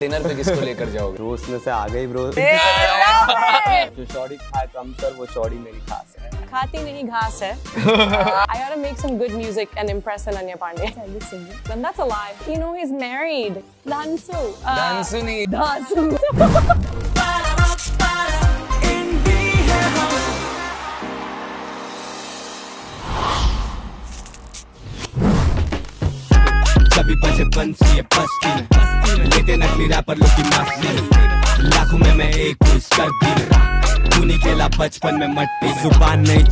Dinner पे किसको लेकर जाओगे? ब्रो उसमें से आ गई ब्रो। जो शॉर्टी खाए कम सर वो शॉर्टी मेरी खास है। खाती नहीं घास है। I gotta make some good music and impress Ananya Pandey. Can you sing it? Then that's a lie. You know he's married. Dhansu. Dhansu नहीं. Dhansu. कभी बजे बंसी है बस्ती में लेते नकली रैपर लोग की मस्ती में लाखों में मैं एक हूँ इस गर्दी में तू नहीं खेला बचपन में मट्टी जुबान नहीं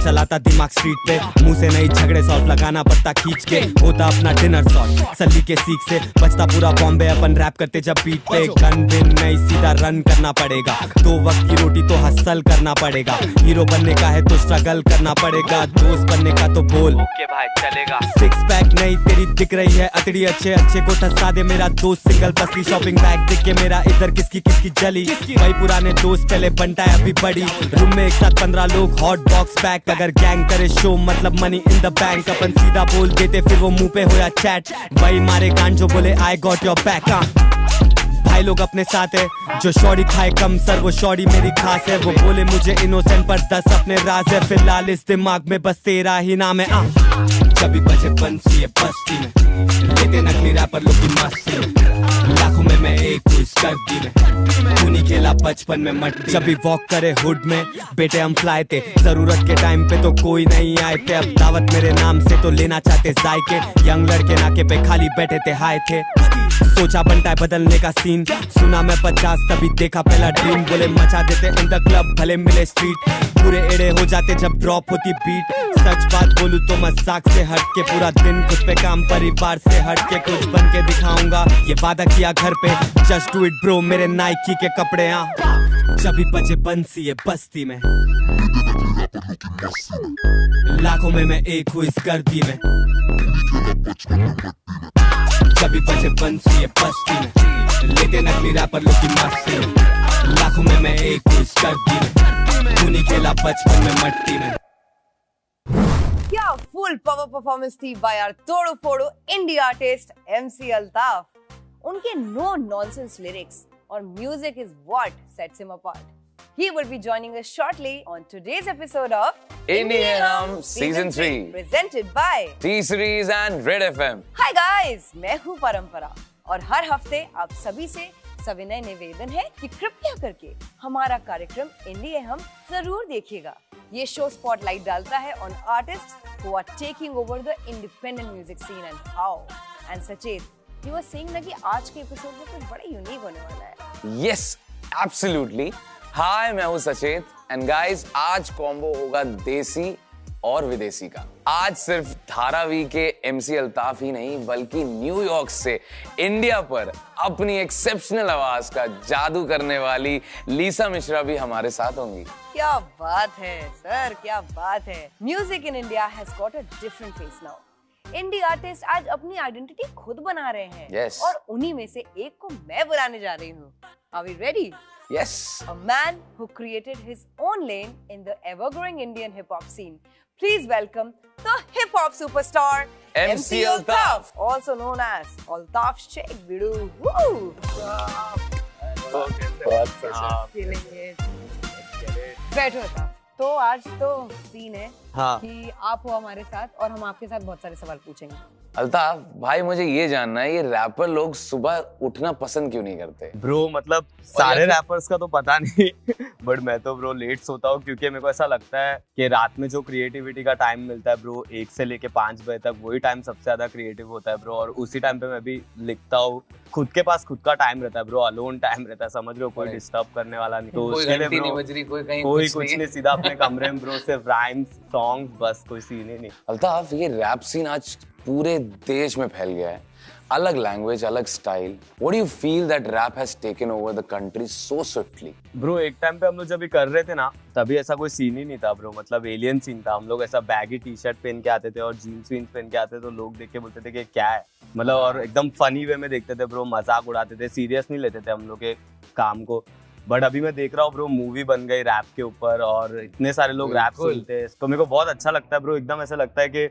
चलाता दिमाग स्ट्रीट पे मुंह से नहीं झगड़े सॉल्व लगाना पत्ता खींच के होता अपना डिनर सॉल्व सली के सीख से बचता पूरा बॉम्बे अपन रैप करते जब बीट पे गन बिन नहीं सीधा रन करना पड़ेगा 2 वक्त की रोटी तो हसल करना पड़ेगा हीरो बनने का है तो स्ट्रगल करना पड़ेगा दोस्त बनने का तो बोल ओके भाई चलेगा 6 पैक नहीं तेरी दिख रही है अतड़ी अच्छे को ठसा दे मेरा दोस्त सिंगल पसली शॉपिंग बैग देख के मेरा इधर किसकी जली वही पुराने दोस्त पहले बनता है अभी बड़ी रूम में एक साथ 15 लोग हॉट बॉक्स पैक अगर गैंग करे शो मतलब मनी इन द बैंक अपन सीधा बोल देते फिर वो मुंह पे होया चैट वही मारे गान जो बोले आई गॉट योर बैक भाई लोग अपने साथ है जो शॉर्टी खाए कम सर वो शॉर्टी मेरी खास है वो बोले मुझे इनोसेंट पर 10 अपने राज है फिलहाल इस दिमाग में बस तेरा ही नाम है कभी बजे बंसी है बस्ती में लेते नकली रैपर लोग की मस्ती में लाखों में मैं एक हूँ इस गर्दी में तू नहीं खेला बचपन में मट्टी जब भी वॉक करे हुड में बेटे हम फ्लाई थे जरूरत के टाइम पे तो कोई नहीं आए थे अब दावत मेरे नाम से तो लेना चाहते जायके यंग लड़के नाके पे खाली बैठे थे हाय थे सोचा बनता है बदलने का सीन सुना मैं 50 तभी देखा पहला ड्रीम बोले मचा देते इन द क्लब भले मिले स्ट्रीट पूरे एड़े हो जाते जब ड्रॉप होती बीट सच बात बोलूं तो मजाक से हट के पूरा दिन खुद पे काम परिवार से हट के कुछ बन के दिखाऊंगा ये वादा किया घर पे जस्ट डू इट ब्रो मेरे नाइकी के कपड़े जब भी बजे बंसी है बस्ती में लाखों में मैं एक हूँ इस गर्दी में कभी बजे बंसी है बस्ती में लेते नकली रैपर लोग की मस्ती में लाखों में मैं एक हूँ इस गर्दी में तू नहीं खेला बचपन में मट्टी में क्या फुल पावर परफॉर्मेंस थी बाय आवर तोड़ो फोड़ो इंडी आर्टिस्ट MC अल्ताफ उनके नो नॉनसेंस लिरिक्स और music is what sets him apart He will be joining us shortly on today's episode of Indie Hum Season 3 presented by T-Series and Red FM. Hi guys, मैं हूँ परंपरा और हर हफ्ते आप सभी से सविनय निवेदन है कि कृपया करके हमारा कार्यक्रम इंडी हम जरूर देखिएगा। ये शो स्पॉटलाइट डालता है on artists who are taking over the independent music scene and how. And सचेत, you were saying ना कि आज के एपिसोड में कुछ बड़ा यूनिक होने वाला है। Yes, absolutely. हाय मैं हूँ सचेत एंड गाइस आज कॉम्बो होगा देसी और विदेशी का। आज सिर्फ धारावी के MC अल्ताफ ही नहीं बल्कि न्यूयॉर्क से इंडिया पर अपनी एक्सेप्शनल आवाज का जादू करने वाली लीसा मिश्रा भी हमारे साथ होंगी। क्या बात है सर, क्या बात है। Music in India has got a different face now. Indie artist आज अपनी आइडेंटिटी खुद बना रहे हैं yes. और उन्हीं में से एक को मैं बुलाने जा रही हूँ। Are we ready? Yes. A man who created his own lane in the ever-growing Indian hip-hop scene. Please welcome the hip-hop superstar MC Altaf, also known as Altaf Sheikh Bidu. Woo! Feeling it. बैठो अल्ताफ। तो आज तो scene है कि आप हो हमारे साथ और हम आपके साथ बहुत सारे सवाल पूछेंगे। अल्ताफ भाई मुझे ये जानना है ये रैपर लोग सुबह उठना पसंद क्यों नहीं करते? ब्रो मतलब सारे रैपर्स का तो पता नहीं बट मैं तो ब्रो लेट सोता हूँ क्योंकि मेरे को ऐसा लगता है कि रात में जो क्रिएटिविटी का टाइम मिलता है ब्रो 1 से लेके 5 बजे तक वही टाइम सबसे ज्यादा क्रिएटिव होता है ब्रो और उसी टाइम पे मैं भी लिखता हूँ। खुद के पास खुद का टाइम रहता है ब्रो, अलोन टाइम रहता है, समझ रहे हो, कोई डिस्टर्ब करने वाला नहीं। तो उसके लिए ब्रो कोई कुछ नहीं, सीधा अपने कमरे में ब्रो सिर्फ राइम्स सॉन्ग्स बस, कोई सीन ही नहीं। अल्ताफ ये रैप सीन आज पूरे देश में फैल गया है, अलग लैंग्वेज अलग style. What do you feel that rap has taken over the country so swiftly? Bro एक टाइम पे हम लोग जब भी कर रहे थे ना तभी ऐसा कोई सीन ही नहीं था ब्रो, मतलब एलियन सीन था। हम लोग ऐसा बैगी टी-शर्ट पहन के आते थे और जीन्स वीन्स पहन के आते थे तो लोग देख के बोलते थे कि क्या है, मतलब और एकदम फनी वे में देखते थे ब्रो, मजाक उड़ाते थे, सीरियस नहीं लेते थे हम लोग के काम को। बट अभी मैं देख रहा हूँ ब्रो मूवी बन गई रैप के ऊपर और इतने सारे लोग रैप सुनते हैं तो मेरे को बहुत अच्छा लगता है ब्रो। एकदम ऐसा लगता है कि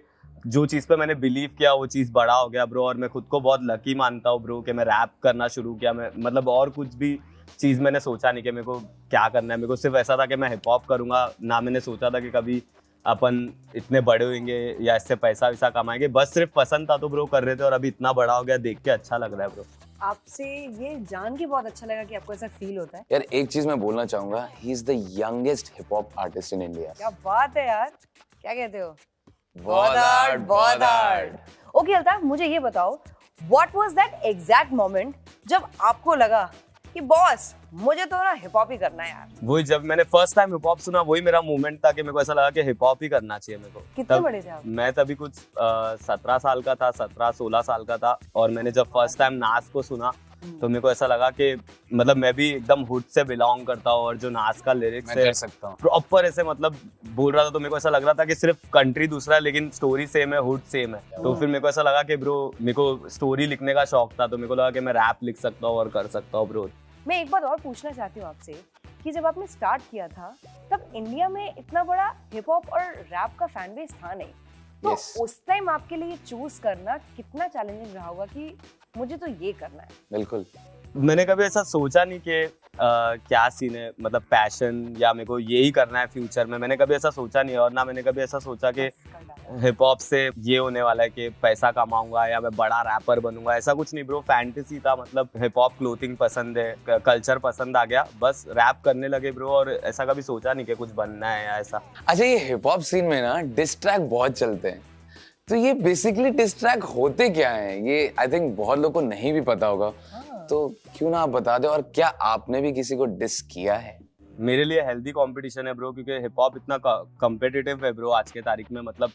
जो चीज़ पे मैंने बिलीव किया वो चीज़ बड़ा हो गया ब्रो, और मैं खुद को बहुत लकी मानता हूँ ब्रो कि मैं रैप करना शुरू किया। मैं मतलब और कुछ भी चीज़ मैंने सोचा नहीं कि मेरे को क्या करना है, मेरे को सिर्फ ऐसा था कि मैं हिप हॉप करूँगा। ना मैंने सोचा था कि कभी अपन इतने बड़े होंगे या इससे पैसा वैसा कमाएंगे, बस सिर्फ पसंद था तो ब्रो कर रहे थे, और अभी इतना बड़ा हो गया, देख के अच्छा लग रहा है ब्रो। आपसे ये जान के बहुत अच्छा लगा कि आपको ऐसा फील होता है। यार एक चीज मैं बोलना चाहूंगा, he is the youngest hip hop artist in India. क्या बात है यार, क्या कहते हो? बहुत हार्ड, बहुत हार्ड। ओके अल्ताफ, मुझे ये बताओ, what was that exact moment जब आपको लगा कि बॉस मुझे तो ना हिप हॉप ही करना है यार? वही जब मैंने फर्स्ट टाइम हिप हॉप सुना, वही मेरा मोमेंट था कि मेरे को ऐसा लगा कि हिप हॉप ही करना चाहिए मेरे को। कितने बड़े थे आप? मैं तभी कुछ 17 साल का था, 17-16 साल का था, और मैंने जब फर्स्ट टाइम नाज को सुना तो मेरे को ऐसा लगा कि मतलब मैं भी एकदम हुड से बिलोंग करता हूँ, और जो नाज का लिरिक्स मैं कर सकता हूँ प्रॉपर ऐसे मतलब बोल रहा था, तो मेरे को ऐसा लग रहा था कि सिर्फ कंट्री दूसरा है लेकिन स्टोरी सेम है, हुड सेम है। तो फिर मेरे को ऐसा लगा कि ब्रो मेरे को स्टोरी लिखने का शौक था, तो मेरे को लगा कि मैं रैप लिख सकता हूँ और कर सकता हूँ ब्रो। मैं एक बात और पूछना चाहती हूँ आपसे कि जब आपने स्टार्ट किया था तब इंडिया में इतना बड़ा हिप हॉप और रैप का फैन बेस था नहीं, तो उस टाइम आपके लिए चूज करना कितना चैलेंजिंग रहा होगा कि मुझे तो ये करना है? बिल्कुल, मैंने कभी ऐसा सोचा नहीं कि क्या सीन है, मतलब पैशन या मेरे को यही करना है फ्यूचर में, मैंने कभी ऐसा सोचा नहीं। और ना मैंने कभी ऐसा सोचा कि हिप हॉप से ये होने वाला है कि पैसा कमाऊंगा या मैं बड़ा रैपर बनूंगा, ऐसा कुछ नहीं ब्रो। फैंटेसी था, मतलब हिप हॉप क्लोथिंग पसंद है, कल्चर पसंद आ गया, बस रैप करने लगे ब्रो, और ऐसा कभी सोचा नहीं कि कुछ बनना है या ऐसा। अच्छा ये हिप हॉप सीन में ना डिस ट्रैक बहुत चलते हैं, तो ये बेसिकली डिस ट्रैक होते क्या हैं? ये आई थिंक बहुत लोगों को नहीं भी पता होगा, तो क्यों ना आप बता दो, और क्या आपने भी किसी को डिस किया है? मेरे लिए हेल्दी कंपटीशन है ब्रो, क्योंकि हिप हॉप इतना कॉम्पिटिटिव है ब्रो आज के तारीख में। मतलब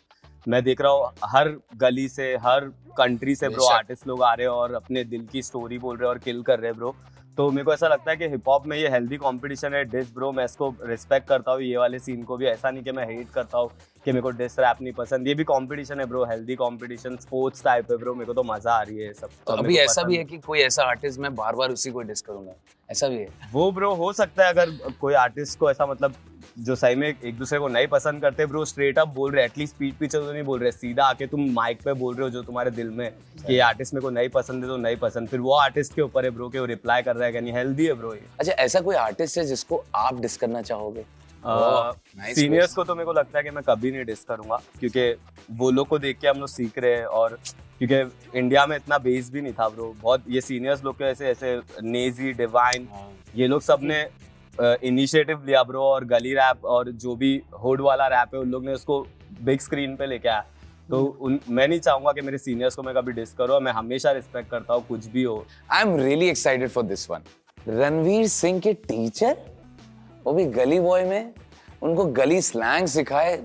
मैं देख रहा हूँ हर गली से, हर कंट्री से ब्रो आर्टिस्ट लोग आ रहे हैं और अपने दिल की स्टोरी बोल रहे हैं और किल कर रहे हैं ब्रो। तो मेरे को ऐसा लगता है कि हिप हॉप में ये हेल्दी कंपटीशन है। डिस ब्रो मैं इसको रिस्पेक्ट करता हूँ, ये वाले सीन को भी। ऐसा नहीं कि मैं हेट करता हूँ कि मेरे को डिस रैप नहीं पसंद, ये भी कंपटीशन है bro, healthy competition, sports type है ब्रो। मेरे को तो मजा आ रही है सब। तो अभी ऐसा भी है कि कोई ऐसा आर्टिस्ट मैं बार बार उसी को डिस करूंगा, ऐसा भी है? वो ब्रो हो सकता है, अगर कोई आर्टिस्ट को ऐसा मतलब जो सही में एक दूसरे को नहीं पसंद करते ब्रो, स्ट्रेट अप बोल रहे, एटलीस्ट पीठ पीछे तो नहीं बोल रहे, सीधा आके तुम माइक पे बोल रहे हो जो तुम्हारे दिल में कि ये आर्टिस्ट मेरे को नहीं पसंद है तो नहीं पसंद, फिर वो आर्टिस्ट के ऊपर है ब्रो कि वो रिप्लाई कर रहा है कि नहीं। हेल्दी है ब्रो ये। अच्छा ऐसा कोई आर्टिस्ट है जिसको आप डिस करना चाहोगे? सीनियर्स को तो मेरे को लगता है कि मैं कभी नहीं डिस करूंगा, क्योंकि वो लोग को देख के हम लोग सीख रहे हैं, और क्योंकि इंडिया में इतना बेस भी नहीं था ब्रो। बहुत ये सीनियर्स लोग के ऐसे नेजी, डिवाइन, ये लोग सब ने इनिशिएटिव लिया ब्रो, और गली रैप और जो भी हुड वाला रैप है उन लोग ने उसको बिग स्क्रीन पे लेके आया। तो मैं नहीं चाहूंगा कि मेरे सीनियर्स को मैं कभी डिस करूं, मैं हमेशा रिस्पेक्ट करता हूँ कुछ भी हो। I am really excited for this one. Ranveer Singh के टीचर, वो भी गली बॉय में, उनको गली स्लैंग सिखाए,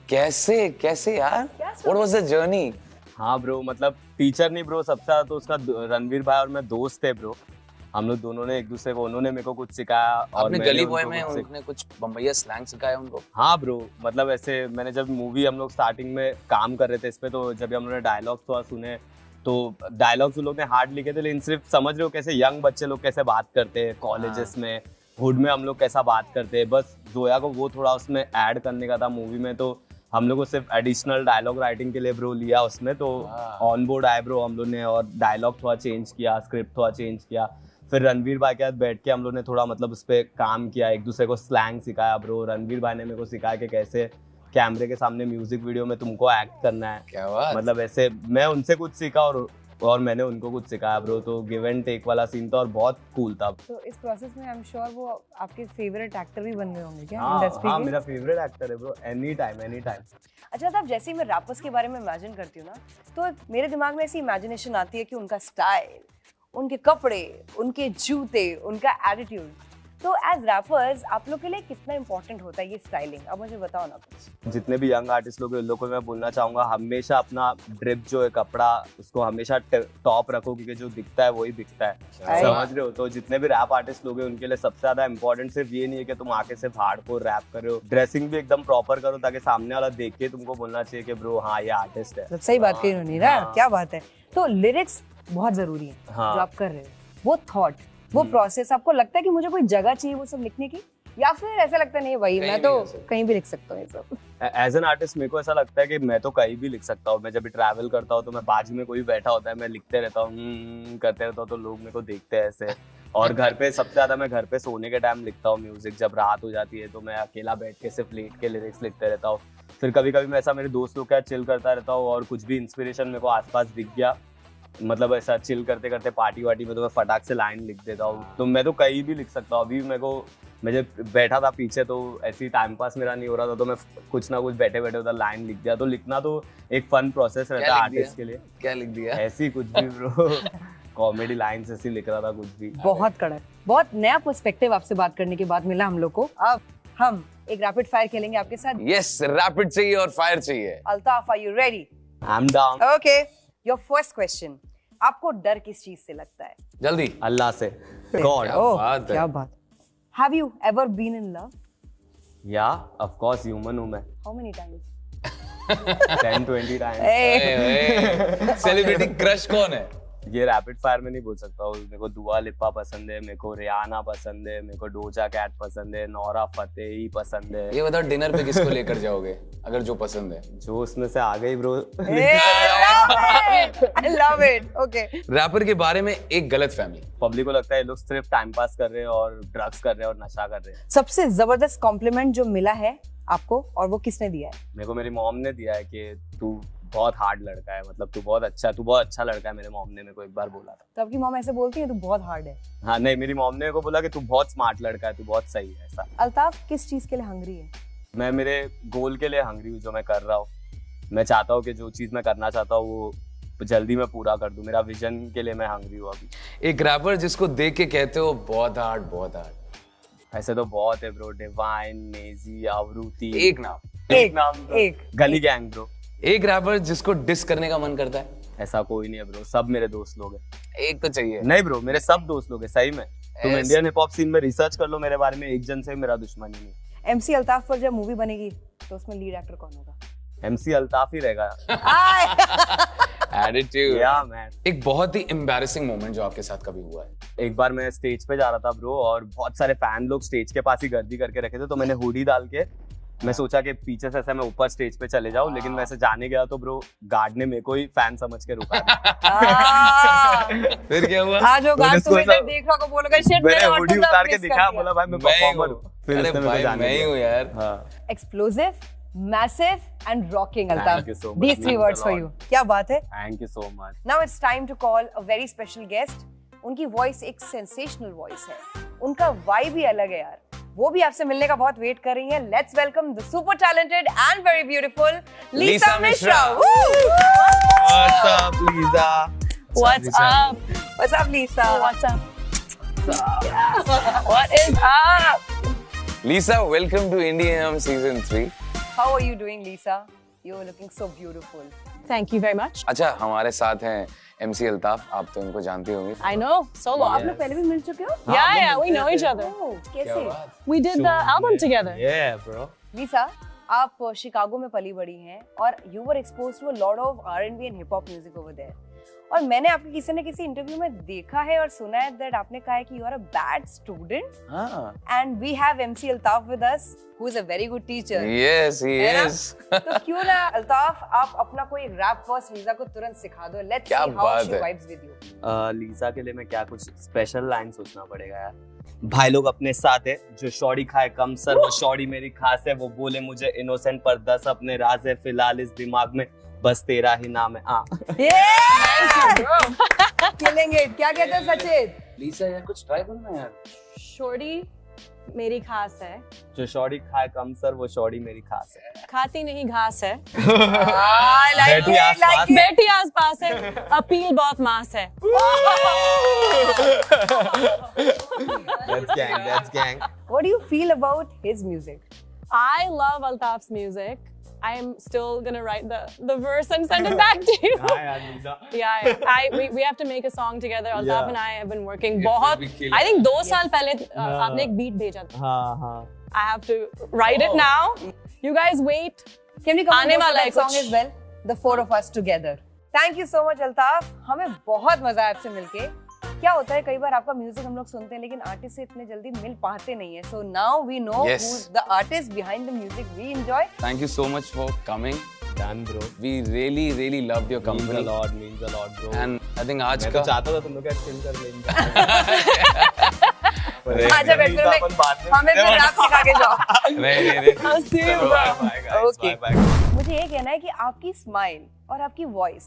कैसे कैसे यार? What was the journey? हाँ ब्रो, मतलब टीचर नहीं ब्रो, सबसे ज्यादा तो उसका रणवीर भाई और मैं दोस्त है ब्रो। हम लोग दोनों ने एक दूसरे को, उन्होंने मेरे को कुछ सिखाया और मैंने गली बॉय में उन्होंने कुछ बम्बईया स्लैंग सिखाया उनको? हाँ ब्रो, मतलब ऐसे मैंने जब मूवी हम लोग स्टार्टिंग में काम कर रहे थे इस पे, तो जब हम लोगों ने डायलॉग्स थोड़ा सुने तो डायलॉग्स उन लोग ने हार्ड लिखे थे, लेकिन सिर्फ समझ रहे हो कैसे यंग बच्चे लोग कैसे बात करते हैं कॉलेजेस में, हुड में हम लोग कैसा बात करते हैं। बस जोया को वो थोड़ा उसमें ऐड करने का था मूवी में, तो हम लोग को सिर्फ एडिशनल डायलॉग राइटिंग के लिए ब्रो लिया उसमें, तो ऑन बोर्ड आए ब्रो हम लोग ने, और डायलॉग थोड़ा चेंज किया, स्क्रिप्ट थोड़ा चेंज किया। फिर रणवीर भाई के साथ बैठ के हम लोग ने थोड़ा मतलब उस पर काम किया, एक दूसरे को स्लैंग सिखाया ब्रो। रणवीर भाई ने मेरे को सिखाया कि कैसे कैमरे के सामने म्यूजिक वीडियो में तुमको एक्ट करना है। क्या बात? मतलब ऐसे मैं उनसे कुछ सीखा और मैंने उनको कुछ सिखाया ब्रो। तो गिव एंड टेक वाला सीन था और बहुत कूल था। तो इस प्रोसेस में आई एम श्योर वो आपके फेवरेट एक्टर भी बन गए होंगे क्या इंडस्ट्री के? हाँ, मेरा फेवरेट एक्टर है ब्रो, एनी टाइम। अच्छा, तब जैसे ही मैं रैपर्स के बारे में इमेजिन करती हूँ ना, तो मेरे दिमाग में ऐसी इमेजिनेशन आती है कि उनका स्टाइल, उनके कपड़े, उनके जूते, उनका एटीट्यूड। तो एज रैपर्स आप लोग के लिए कितना इंपॉर्टेंट होता है ये स्टाइलिंग? अब मुझे बताओ ना कुछ। जितने भी यंग आर्टिस्ट लोग हैं उन लोगों को मैं बोलना चाहूंगा, हमेशा अपना ड्रिप जो है कपड़ा उसको हमेशा टॉप रखो, क्योंकि जो दिखता है वही बिकता है। समझ रहे हो? तो जितने भी रैप आर्टिस्ट लोग हैं उनके लिए सबसे ज्यादा इंपॉर्टेंट सिर्फ ये नहीं है कि तुम आके सिर्फ हार्डकोर रैप कर रहे हो, ड्रेसिंग भी एकदम प्रॉपर करो ताकि सामने वाला देख के तुमको बोलना चाहिए कि ब्रो हाँ ये आर्टिस्ट है। सही बात कही उन्होंने ना, क्या बात है। तो लिरिक्स बहुत जरूरी है जो आप कर रहे हो, वो थॉट, वो प्रोसेस, आपको लगता है कि मुझे कोई जगह चाहिए वो सब लिखने की? या फिर ऐसा लगता नहीं भाई मैं तो कहीं भी लिख सकता हूँ ये सब? एज एन आर्टिस्ट मेरे को ऐसा लगता है कि मैं तो कहीं भी लिख सकता हूँ। मैं जब भी ट्रैवल करता हूँ तो मैं बाजू में कोई बैठा होता है, मैं लिखते रहता हूँ, करते रहता हूँ, तो लोग मेरे को देखते हैं ऐसे। और घर पे सबसे ज्यादा मैं घर पे सोने के टाइम लिखता हूँ म्यूजिक। जब रात हो जाती है तो मैं अकेला बैठ के सिर्फ लेट के लिरिक्स लिखते रहता हूँ। फिर कभी कभी मैं ऐसा मेरे दोस्त लोग के साथ चिल करता रहता हूँ और कुछ भी इंस्पिरेशन मेरे को आसपास दिख गया, मतलब ऐसा चिल करते करते पार्टी वार्टी में, तो मैं फटाक से लाइन लिख देता हूँ। तो मैं तो कहीं भी लिख सकता हूँ। अभी मेरे को, मैं जब बैठा था पीछे तो ऐसी टाइम पास मेरा नहीं हो रहा था, तो मैं कुछ ना कुछ बैठे बैठे उधर लाइन लिख दिया। तो लिखना तो एक फन प्रोसेस रहता है आर्टिस्ट के लिए। क्या लिख दिया? ऐसी कुछ भी ब्रो, कॉमेडी लाइन्स ऐसी लिख रहा था कुछ भी। बहुत कड़क, बहुत नया पर्सपेक्टिव आपसे बात करने के बाद मिला हम लोग को। अब हम एक रैपिड फायर खेलेंगे आपके साथ। यस, रैपिड चाहिए और फायर चाहिए। Altaf, are you ready? I am down. Okay, your first question, आपको डर किस चीज से लगता है? जल्दी। अल्लाह से। गॉड। बात है। क्या बात। Have you ever been in love? या ऑफ कोर्स, ह्यूमन हूं मैं। How many times? 10-20 times. Celebrity crush कौन है? ये रैपिड फायर में नहीं बोल सकता हूँ। मेरे को दुआ लिपा पसंद है, मेरे को रियाना पसंद है, मेरे को डोजा कैट पसंद है, नौरा फतेही पसंद है। ये बताओ डिनर पे किसको लेकर जाओगे अगर जो पसंद है? जो उसमें से आ गई bro. I love it. Okay. Rapper के बारे में एक गलत फहमी। पब्लिक को लगता है ये लोग सिर्फ टाइम पास कर रहे हैं और ड्रग्स कर रहे हैं और नशा कर रहे हैं। सबसे जबरदस्त कॉम्प्लीमेंट जो मिला है आपको, और वो किसने दिया है? मेरे को मेरी मॉम ने दिया है कि तू बहुत हार्ड लड़का है, मतलब तू बहुत अच्छा लड़का है। मेरे मॉम ने मेरे को एक बार बोला था। तो आपकी मॉम ऐसे बोलती है तू बहुत हार्ड है? हाँ नहीं, मेरी मॉम ने मेरे को बोला कि तू बहुत स्मार्ट लड़का है, तू बहुत सही है। ऐसा। अल्ताफ किस चीज के लिए हंग्री है? मैं मेरे गोल के लिए हंग्री हूँ, जो मैं कर रहा हूँ। मैं चाहता हूँ कि जो चीज मैं करना चाहता हूँ वो जल्दी मैं पूरा कर दूं। मेरा विजन के लिए मैं हंग्री हूँ अभी। एक रैपर जिसको देख के कहते हो बहुत हार्ड बहुत हार्ड। ऐसे तो बहुत है ब्रो। डिवाइन, नेजी, आवृत्ति। एक नाम। एक नाम। एक गली गैंग ब्रो। एक रैपर जिसको डिस करने का मन करता है? ऐसा कोई नहीं है ब्रो, सब मेरे दोस्त लोग हैं। एक तो चाहिए। नहीं ब्रो, मेरे सब दोस्त लोग हैं सही में। तुम इंडियन हिप हॉप सीन में रिसर्च कर लो मेरे बारे में, एक जन से मेरा दुश्मनी नहीं। MC अल्ताफ पर जब मूवी बनेगी तो उसमें लीड एक्टर कौन होगा? MC अल्ताफ ही रहेगा। एटीट्यूड। या मैन। एक बहुत ही एम्बैरेसिंग मोमेंट जो आपके साथ कभी हुआ है? एक बार मैं स्टेज पे जा रहा था ब्रो और बहुत सारे फैन लोग स्टेज के पास ही गर्दी करके रखे थे, तो मैंने हुडी डाल के मैं सोचा कि पीछे से ऐसा मैं ऊपर स्टेज पे चले जाऊं, लेकिन मैं ऐसे जाने गया तो ब्रो गार्ड ने मेरे को ही फैन समझ के रुका दिया। फिर क्या हुआ? आज वो गार्ड तुम्हें जब देखा को बोलेगा शिट मैंने हुडी उतार के दिखाया, बोला भाई मैं परफॉर्मर हूं। फिर अरे उसने मेरे को भाई जाने मैं ही हूं यार। हां। Explosive, massive and rocking Thank you Altaf. so much. These three words for you. क्या बात है? Thank you so much. Now it's time to call a very special guest. उनकी वॉइस एक सेंसेशनल वॉइस है, उनका वाइब ही अलग है यार। वो भी आपसे मिलने का बहुत वेट कर रही हैं। Let's welcome the super talented and very beautiful Lisa Mishra. What's up, Lisa? What's up? What's up, Lisa? What's up? What is up? Lisa, welcome to Indian Season 3. How are you doing, Lisa? You are looking so beautiful. Thank you very much. अच्छा, हमारे साथ हैं MC Altaf, आप तो इनको जानते होंगे। I know, so long. आप लोग पहले भी मिल चुके हो? Yeah, we know each other. Oh, कैसे? We did the album together. Yeah, bro. Lisa, आप शिकागो में पली बड़ी हैं और you were exposed to a lot of R&B and hip hop music over there. और मैंने आपके किसी न किसी इंटरव्यू में देखा है और सुना है that आपने कहा है कि you are a bad student. हाँ। And we have MC Altaf with us, who is a very good teacher. Yes, he है ना? is. तो क्यों ना अल्ताफ आप अपना कोई रैप वर्स लीजा को तुरंत सिखा दो। Let's क्या see how बात she है। vibes with you. लीसा के लिए मैं क्या कुछ स्पेशल लाइन सोचना पड़ेगा यार। भाई लोग अपने साथ है, जो शौड़ी खाए कम सर वो शौड़ी मेरी खास है, वो बोले मुझे इनोसेंट पर 10 अपने राज है, फिलहाल इस दिमाग में बस तेरा ही नाम है। Killing it. क्या कहते हैं सचेत? लीसा यार कुछ ट्राई करो ना यार। Shorty मेरी खास है, जो शौड़ी खाए कम सर वो शौड़ी मेरी खास है। खाती नहीं घास है, बैठी आसपास। बैठी आसपास है, अपील बहुत मास है। That's gang. What do you feel about his music? I love Altaf's music. I am still gonna write the verse and send it back to you. Yeah, we have to make a song together. Altaf and I have been working बहुत, I think 2 साल पहले आपने एक beat भेजा था. हाँ. I have to write it now. You guys wait. Can we come आने on वाला है that song कुछ. as well? The four of us together. Thank you so much Altaf. हमें बहुत मजा आया आपसे मिलके. क्या होता है कई बार आपका म्यूजिक हम लोग सुनते हैं लेकिन आर्टिस्ट से इतने जल्दी मिल पाते नहीं है. So now we know Yes. who's the artist behind the music we enjoy. Thank you so much for coming. Done, bro. We really loved your company. Means a lot, bro. And I think आज मैं का तो चाहता था तुम लोग क्या chill कर लेंगे. अच्छा बैठ कर हमें फिर रैप सिखा के जाओ. नहीं. Okay. मुझे ये कहना है कि आपकी स्माइल और आपकी वॉइस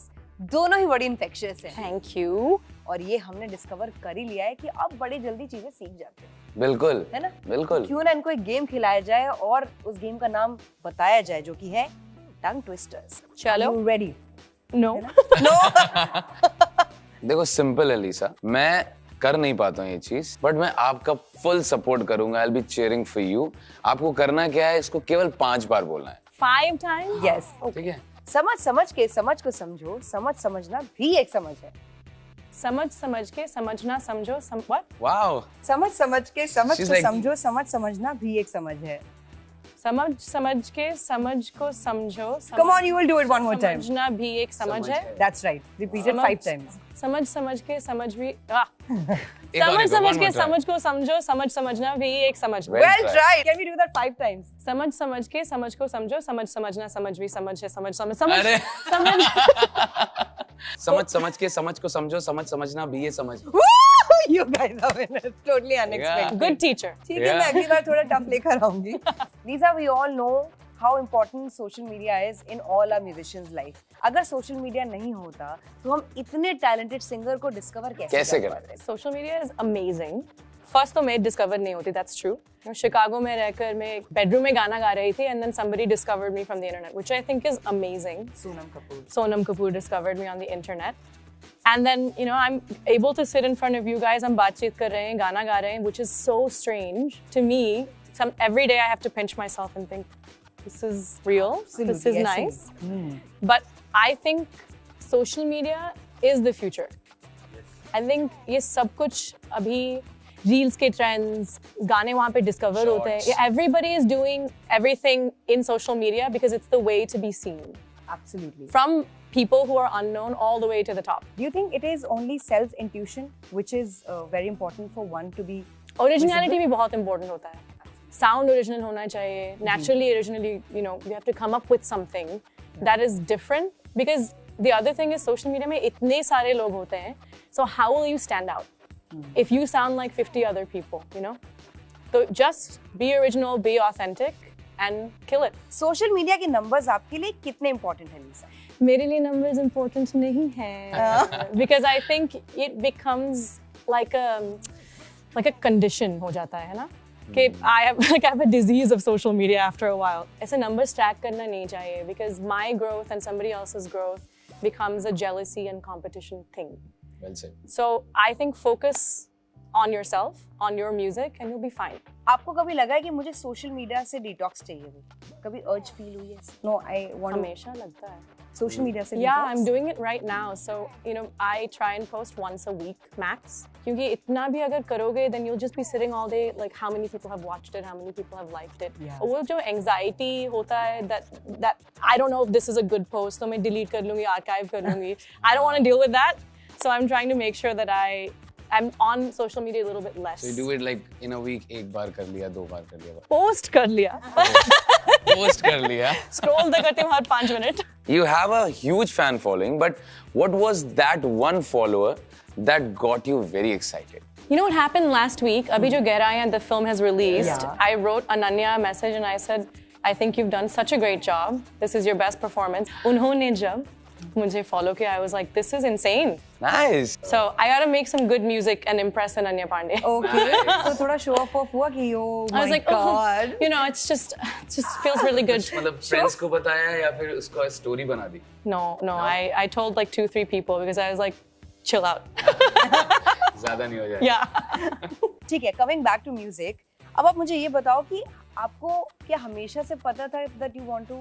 दोनों ही बड़ी इन्फेक्शियस है. Thank you. और ये हमने डिस्कवर कर ही लिया है कि आप बड़ी जल्दी चीजें सीख जाते हैं. बिल्कुल. है ना? बिल्कुल. क्यों ना इनको एक गेम खिलाया जाए और उस गेम का नाम बताया जाए जो कि है टंग ट्विस्टर्स. चलो. रेडी? No. नो. देखो सिंपल है लीसा, मैं कर नहीं पाता हूँ ये चीज, बट मैं आपका फुल सपोर्ट करूंगा. I will be cheering for you. आपको करना क्या है, इसको केवल 5 बार बोलना है. 5 times? यस. ठीक है? समझ के समझ को समझो. समझना भी एक समझ है. समझ के समझना समझो what? वाओ. समझ के समझ She's को like- समझो. समझना भी एक समझ है. समझ के समझ को समझो. Come on, you will do it one more time. समझना भी एक समझ है. That's right. Repeat it 5 times. समझ के समझ भी एक और, समझ one more के try. समझ को समझो. समझना भी एक समझ है. Well Well tried. Can we do that 5 times? समझ के समझ को समझो. समझना समझ भी समझ है. समझ अरे. समझ समझ के समझ को समझो. समझना भी ये समझ. Woo! You guys are winners. Totally unexpected. good teacher. ठीक है, मैं अगली बार थोड़ा टफ लेकर आऊंगी. Lisa, we all know how important social media is in all our musicians' life. अगर social media नहीं होता तो हम इतने talented singer को discover कैसे कर पाते? Social media is amazing. First तो मैं discover नहीं होती, that's true. शिकागो में रहकर मैं bedroom में गाना गा रही थी and then somebody discovered me from the internet, which I think is amazing. Sonam Kapoor discovered me on the internet. And then, you know, I'm able to sit in front of you guys, हम बातचीत कर रहे हैं, गाना गा रहे हैं, which is so strange to me. Every day I have to pinch myself and think, this is real, this is yes, nice. But I think social media is the future. I think ये सब कुछ अभी reels के trends, गाने वहाँ पे discover होते हैं. Everybody is doing everything in social media because it's the way to be seen. Absolutely. From people who are unknown all the way to the top. Do you think it is only self-intuition which is very important for one to be Originality भी बहुत important होता है. Sound original होना चाहिए. Naturally, originally, you know, you have to come up with something that is different. Because the other thing is social media में इतने सारे लोग होते हैं. So how will you stand out? If you sound like 50 other people, you know? So just be original, be authentic and kill it. Social media के numbers आपके लिए कितने important हैं, Lisa? मेरे लिए numbers important नहीं है. Because I think it becomes like a condition हो जाता है ना? कि I have a disease of social media after a while. ऐसे numbers track करना नहीं चाहिए because my growth and somebody else's growth becomes a jealousy and competition thing. Well said. So I think focus on yourself, on your music, and you'll be fine. आपको कभी लगा है कि मुझे सोशल मीडिया से डिटॉक्स चाहिए? कभी अर्ज फील हुई है? नो, आई वांट हमेशा लगता है. सोशल मीडिया से Yeah, I'm doing it right now. So, you know, I try and post once a week max. क्योंकि इतना भी अगर करोगे, then you'll just be sitting all day, like how many people have watched it, how many people have liked it. Yeah. वो जो anxiety होता है, that I don't know if this is a good post, तो मैं delete कर लूँगी, archive कर लूँगी. I don't want to deal with that. So I'm trying to make sure that I'm on social media a little bit less. So you do it like in a week, एक बार कर लिया, 2 बार कर लिया. Post कर लिया. Post कर लिया. Scroll तो करती हूँ हर 5 minute. You have a huge fan following, but what was that one follower that got you very excited? You know what happened last week? Abhi jo Gehrayan, the film has released. Yeah. I wrote Ananya a message and I said, I think you've done such a great job. This is your best performance. Unhone jab mujhe follow kiya, I was like, this is insane. Nice. So I gotta make some good music and impress Ananya Pandey. Okay. तो थोड़ा show off हुआ कि oh I was my like, God. oh, you know, it just feels really good. मतलब friends को बताया या फिर उसको story बना दी? No, I told like 2-3 people because I was like, chill out. ज़्यादा नहीं हो जाए. Yeah. ठीक है, coming back to music. अब आप मुझे ये बताओ कि आपको क्या हमेशा से पता था that you want to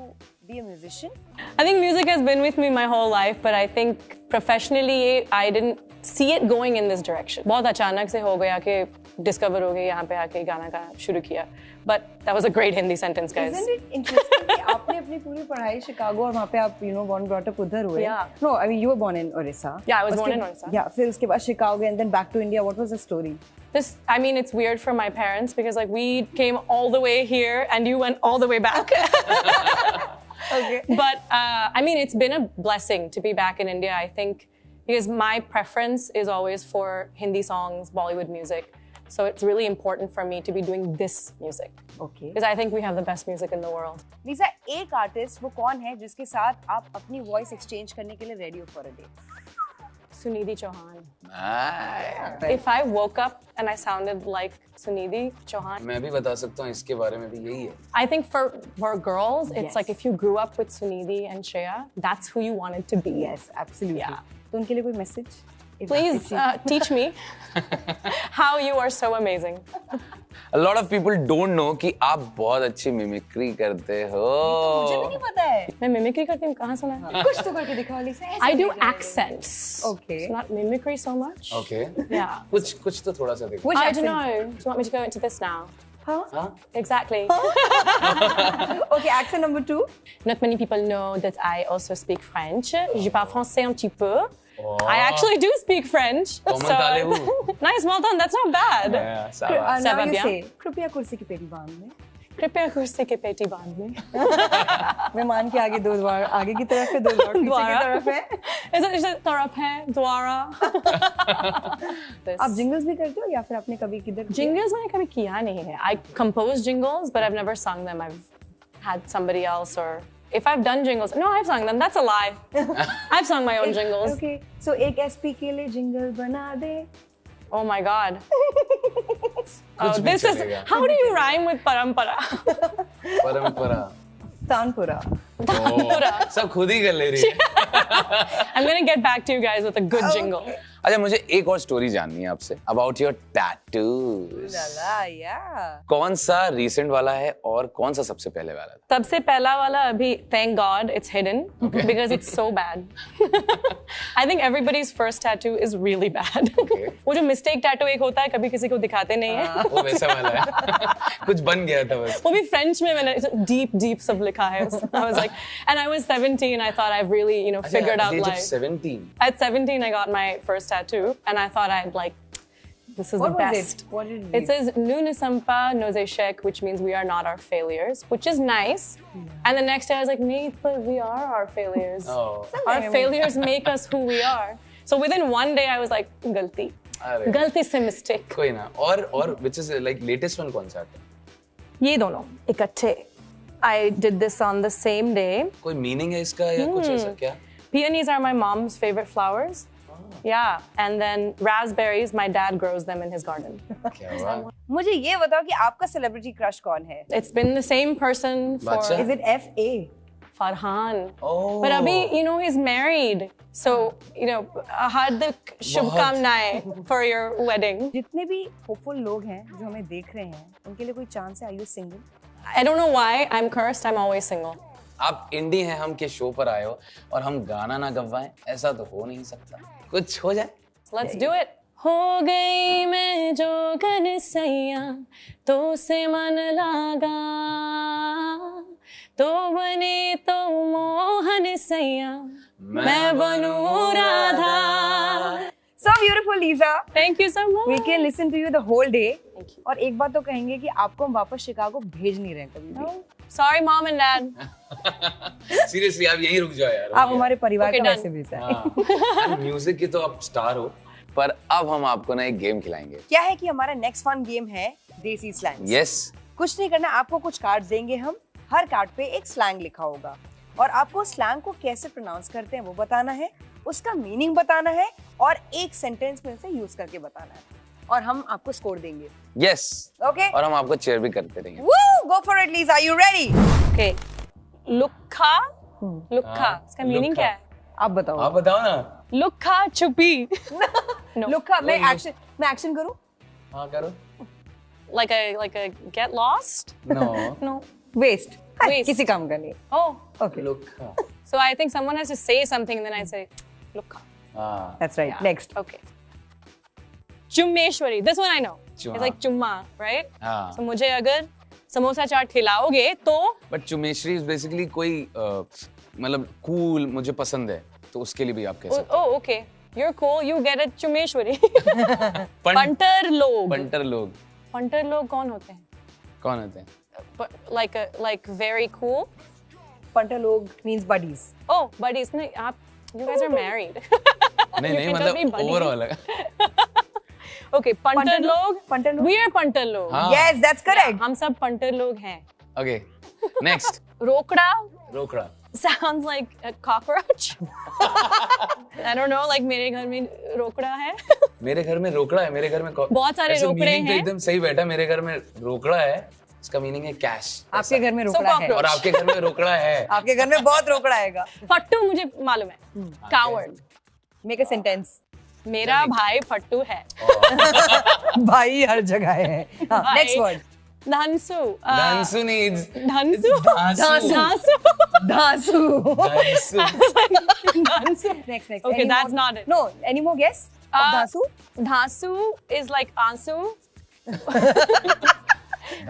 be a musician? I think music has been with me my whole life, but I think professionally I didn't see it going in this direction. बहुत अचानक से हो गया कि discover हो गई यहाँ पे आके गाना गाना शुरू किया. But that was a great Hindi sentence, guys. Isn't it interesting कि आप आपने अपनी पूरी पढ़ाई शिकागो और वहाँ पे आप born brought up उधर हुए. Yeah. No, I mean you were born in Orissa. Yeah, I was born in Orissa. Yeah, फिर उसके बाद Chicago and then back to India. What was the story? I mean, it's weird for my parents because like we came all the way here and you went all the way back. Okay. But I mean, it's been a blessing to be back in India, I think, because my preference is always for Hindi songs, Bollywood music. So it's really important for me to be doing this music. Okay. Because I think we have the best music in the world. Lisa, एक artist वो कौन है जिसके साथ आप अपनी voice exchange करने के लिए रेडी हो for a day? Sunidhi Chauhan. Nice. If I woke up and I sounded like Sunidhi Chauhan, मैं भी बता सकता हूँ इसके बारे में भी यही है. I think for girls, it's Yes. like if you grew up with Sunidhi and Shreya, that's who you wanted to be. Yes, absolutely. Yeah. तो उनके लिए कोई message? Please teach me how you are so amazing. A lot of people don't know कि आप बहुत अच्छी mimicry करते हो. मुझे भी नहीं पता है. मैं मिमिक्री करती हूँ, कहाँ सुना है? कुछ तो करके दिखाओ लिसा. I do accents. Okay. It's not mimicry so much. Okay. Yeah. कुछ तो थोड़ा सा देखो. Which I accent? don't know. Do you want me to go into this now? हाँ? Exactly. Okay, accent number 2. Not many people know that I also speak French. Je parle français un petit peu. I actually do speak French. Comment allez-vous? Nice, well done. That's not bad. Yeah, ça va. Ça Now va you bien? say, कृपया कुर्सी की पेटी बांध ले. कृपया कुर्सी के पेटी बांध ले. मेहमान के आगे 2 द्वार आगे की तरफ है, 2 द्वार पीछे की द्वारा. तरफ है. Is it तरफ है? द्वारा. आप जिंगल्स भी करते हो या फिर आपने कभी किधर? Jingles मैंने कभी किया नहीं है. I compose jingles, but I've never sung them. I've had somebody else or if I've done jingles. No, I've sung them. That's a lie. I've sung my own jingles. Okay, so एक SP के लिए jingle बना दे. Oh my God. कुछ भी This is चलेगा. how do you rhyme with parampara? परंपरा. Tanpura. Oh, सब खुद ही कर ले रही है. I'm gonna get back to you guys with a good jingle. अच्छा, मुझे एक और स्टोरी जाननी है आपसे about your tattoos. लाला या. कौन सा recent वाला है और कौन सा सबसे पहले वाला था? सबसे पहला वाला अभी thank God it's hidden because it's so bad. I think everybody's first tattoo is really bad. Okay. वो जो mistake tattoo एक होता है कभी किसी को दिखाते नहीं है. वो वैसा वाला है. कुछ बन गया था बस. वो भी French में मैंने deep सब लिखा है. I was like, and I was 17. I thought I've really figured out At the age of life. 17. At 17, I got my first tattoo, and I thought I'd like, this is What the was best. it? What did it It read? says "Nous ne sommes pas nos échecs," which means we are not our failures, which is nice. And the next day I was like, "Nee, but we are our failures. Oh. Our failures make us who we are." So within one day I was like, "Galti, अरे. galti se mistake." कोई ना. और which is like latest one कौन सा था? ये दोनों इकट्ठे. I did this on the same day. कोई meaning है इसका या कुछ ऐसा क्या? Peonies are my mom's favorite flowers. Yeah, and then raspberries, my dad grows them in his garden. क्या हुआ? मुझे ये बताओ कि आपका सेलिब्रिटी क्रश कौन है? It's been the same person for Bacha? Is it FA? Farhan. Oh. But abhi, he's married. So, हार्दिक शुभकामनाएं for your wedding. जितने भी होपफुल लोग हैं जो हमें देख रहे हैं, उनके लिए कोई चांस है? Are you single? I don't know why I'm cursed. I'm always single. आप इंडी हैं, हम के शो पर आए हो और हम गाना ना गवाएं, ऐसा तो हो नहीं सकता. कुछ हो जाए. Let's do it. हो गई मैं जोगन सैया तो से मन लागा तो बने तो मोहन सैया मैं बनूं Radha. So beautiful, Lisa. Thank you so much. We can listen to you the whole day. Thank you. और एक बात तो कहेंगे कि आपको हम वापस शिकागो भेज नहीं रहे कभी भी. Oh, sorry, mom and dad. Seriously आप यहीं रुक जाओ यार. आप हमारे परिवार Okay, का done. वैसे भी हिस्सा है. म्यूजिक की तो आप स्टार हो, पर अब हम आपको ना एक गेम खिलाएंगे. क्या है कि हमारा नेक्स्ट फन गेम है देसी स्लैंग. यस. कुछ नहीं करना, आपको कुछ कार्ड्स देंगे हम. हर कार्ड पे एक स्लैंग लिखा होगा और आपको स्लैंग को कैसे प्रोनाउंस करते हैं वो बताना है, उसका मीनिंग बताना है और एक सेंटेंस में से यूज करके बताना है और हम आपको स्कोर देंगे. यस. ओके, और हम आपको चेयर भी करते रहेंगे. Woo go for it. Lisa, are you ready? Okay. लुक्खा. लुक्खा. इसका मीनिंग लुक्खा. क्या है? आप बताओ. आप बताओ ना. लुक्खा चुपी. No. लुक्का. मैं एक्शन करूं? हाँ करो. Like a get lost? No. No. Waste. Waste. किसी काम का नहीं. Oh. ओके, लुक्खा. So I think someone has to say something and then I say, Lukka. हाँ. That's right. Next. Okay. Chummeshwari. This one I know. Chumma. It's like chumma, right? हाँ. So मुझे अगर समोसा चाट खिलाओगे तो बट चुमेश्वरी इज बेसिकली कोई मतलब cool, मुझे पसंद है, तो उसके लिए भी आप कह सकते oh okay you're cool you get it चुमेश्वरी पंटर लोग कौन होते हैं? कौन होते हैं? like very cool पंटर लोग means buddies. oh buddies नहीं आप you guys are married नहीं मतलब ओवरऑल okay पंटर लोग we are पंटर लोग हाँ. Yes, that's correct. हम सब पंटर लोग हैं. ओके नेक्स्ट रोकड़ा sounds like a cockroach. I don't know, like मेरे घर में रोकड़ा है. मेरे घर में रोकड़ा है, मेरे घर में बहुत सारे रोकड़े हैं. तो एकदम सही बैठा, मेरे घर में रोकड़ा है, इसका मीनिंग है कैश. आपके घर में रोकड़ा है और आपके घर में रोकड़ा है. आपके घर में बहुत रोकड़ा आएगा. फट्टू मुझे मालूम है. Coward. Make a sentence. मेरा भाई फट्टू है. भाई हर जगह है. Next word. धांसू. धांसू needs. धांसू. Next. Okay, that's not it. No, any more guess? Dhasu? धांसू is like आंसू.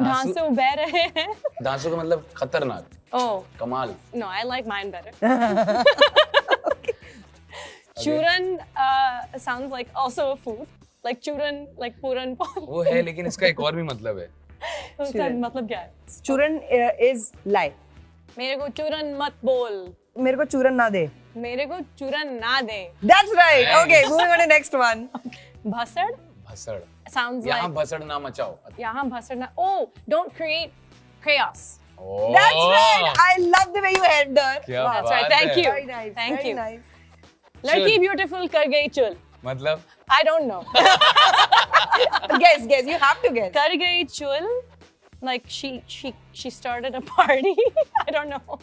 धांसू बह रहे हैं. धांसू का मतलब खतरनाक. Oh. कमाल. No, I like mine better. Churan sounds like also a food. Like churan, like puran. वो है, लेकिन इसका एक और भी मतलब है. उसका मतलब क्या है? Churan is lie. मेरे को चूरन मत बोल. मेरे को चूरन ना दे. मेरे को चूरन ना दे. That's right. Okay, moving on to next one. भसड़. Sounds यहाँ like. भसड़ ना मचाओ. यहाँ भसड़ ना. Oh, don't create chaos. Oh. That's right. I love the way you helped her. क्या That's बात right. Thank है. you. Very nice. Thank very you. Nice. लड़की beautiful कर गई चुल. मतलब I don't know. Guess. You have to guess. कर गई चुल. Like she started a party. I don't know.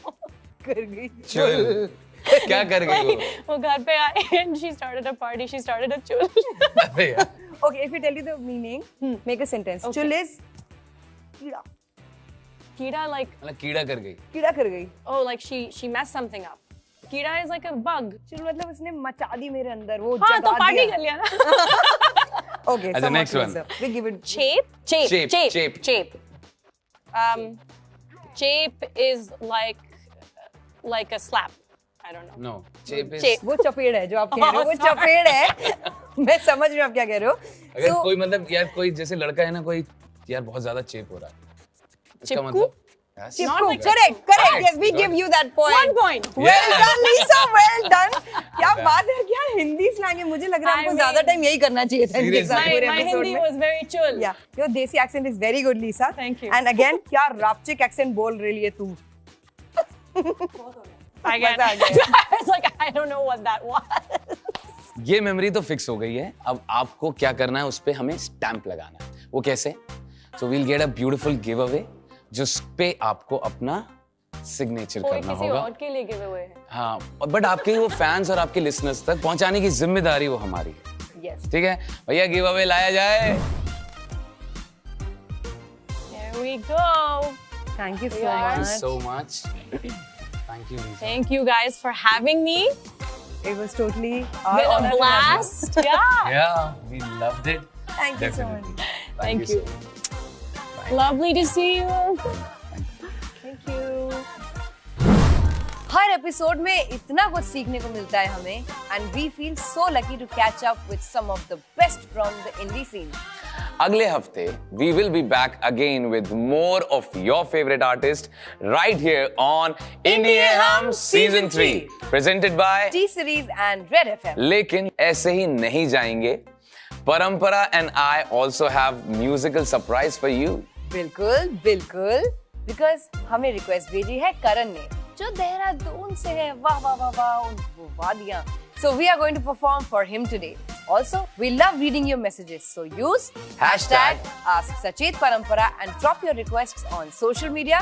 कर गई. चुल. क्या कर गई वो? वो घर पे आई and she started a party. She started a chul. अरे यार. Okay, if you tell you the meaning, make a sentence. Okay. Chul is कीड़ा. कीड़ा like. मतलब कीड़ा कर गई. कीड़ा कर गई. Oh, like she messed something up. कीड़ा is like a bug. चुल मतलब उसने मचा दी मेरे अंदर वो हाँ जगा तो पार्टी दिया. कर लिया ना. Okay, अच्छा, next one. We give it Chape. Chape is like a slap. I don't know. No. Chape is. Chape. वो चपेड़ है जो आप कह रहे हो. वो चपेड़ है. मैं समझ रही हूँ आप क्या कह रहे हो. अगर कोई मतलब यार कोई जैसे लड़का है ना, कोई यार बहुत ज्यादा चेप हो रहा है. इसका चिपकू? मतलब. चिपकू. Correct. Yes, we give you that point. 1 point. Well done, Lisa. Well done. क्या बात है, क्या हिंदी स्लैंग है. मुझे लग रहा है I हमको mean- ज्यादा टाइम यही करना चाहिए था इनके साथ पूरे My एपिसोड Hindi में. was very chul. Yeah, your desi accent is very good, Lisa. Thank you. And again, क्या रापचिक accent बोल रही है तू. I get मजा आ गया. I was like, I don't know what that was. ये मेमोरी तो फिक्स हो गई है. अब आपको क्या करना है, उस पे हमें स्टैंप लगाना है. वो कैसे? So we'll get a beautiful giveaway जिस पे आपको अपना सिग्नेचर कोई करना किसी होगा. और के लिए गिव अवे है. हाँ, बट आपके वो फैंस और आपके लिसनर्स तक पहुंचाने की जिम्मेदारी वो हमारी है. Yes. ठीक है भैया, गिव अवे लाया जाए. Here we go. Thank you so Yeah. much. So much. Thank you, Lisa. Thank you guys for having me. It was totally Been our a honor to have blast. Yeah. Yeah, we loved it. you. Thank you so much. Definitely. Thank so you. much. Lovely to see you. Thank you. Her episode में इतना कुछ सीखने को मिलता है हमें and we feel so lucky to catch up with some of the best from the indie scene. अगले हफ्ते we will be back again with more of your favorite artists right here on Indie Hum Season 3 presented by T-Series and Red FM. लेकिन ऐसे ही नहीं जाएंगे. परंपरा and I also have musical surprise for you. बिल्कुल because हमें request भेजी है करण ने जो देहरादून से है. वाह वो वादियां. So we are going to perform for him today. Also, we love reading your messages. So use #AskSachetParampara and drop your requests on social media.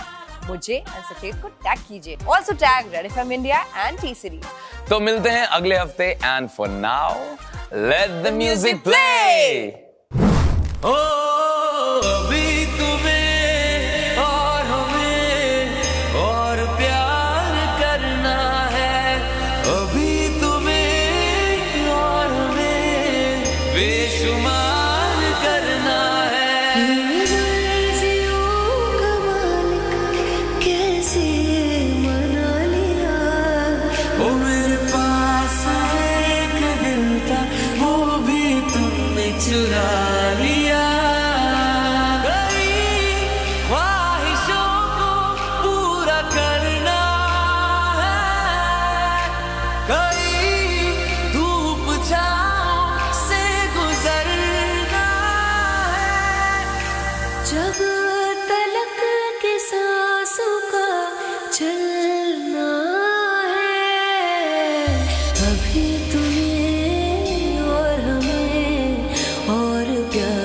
मुझे and सचेत को टैग कीजिए. Also tag Red FM India and T-Series. तो मिलते हैं अगले हफ्ते and for now, let the music play. ओ अभी तुम्हें और हमें और प्यार करना है. अभी तुम्हें और हमें बेशुमार करना है. मर्जियों का जब तलक के सांसों का चलना है, अभी तुम्हें और हमें और प्यार